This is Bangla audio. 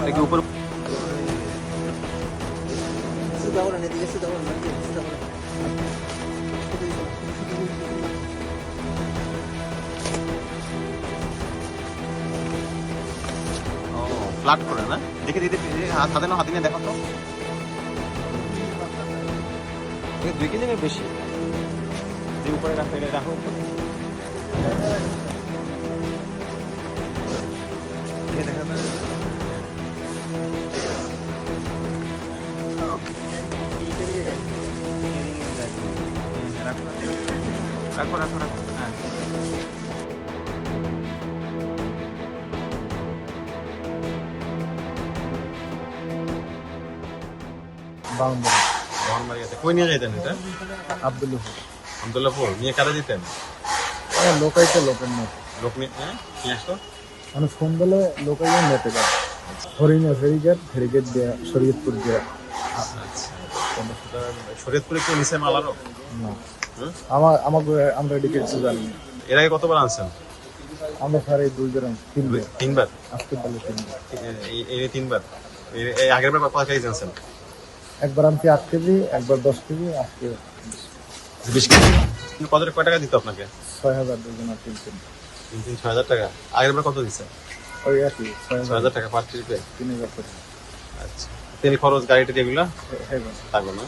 দেখি উপর ফ্ল্যাট করে না দেখে দিতে হাতে না হাতে নিয়ে দেখো তো 2 কেজির বেশি যে উপরে রাখো এটা রাখো দেখা যাবে রাখো রাখো রাখো হ্যাঁ কই নিয়ে যাইতেন এটা আব্দুল্লাহপুর নিয়ে কারা দিতেন লোকাইতে লোকের নেই লোক নিয়ে আসতো মানে ফোন দিলে লোকাইতে নেতে পারে হরিণা ফেরিগেট দেয়া শরীয়তপুর দেয়া শরীয়তপুরে কি নিচে মাল আরো না আমাকে আমরা এদিকে কিছু জানি না। এর আগে কতবার আনছেন আমরা স্যার এই 2 বার তিনবার আজকে বলে 3 বার এই তিনবার এই আগের বার কত কেজি আনছেন একবার আনছি 8 কেজি একবার 10 কেজি আজকে 20 কেজি কত টাকা দিত আপনাকে 6000 দুজন আর 6,000 টাকা আগের বার কত দিছে ওই একই 6,000 টাকা পার ট্রিপে 3000 টাকা আচ্ছা তেল খরচ গাড়িটা এগুলা হ্যাঁ থাকবে না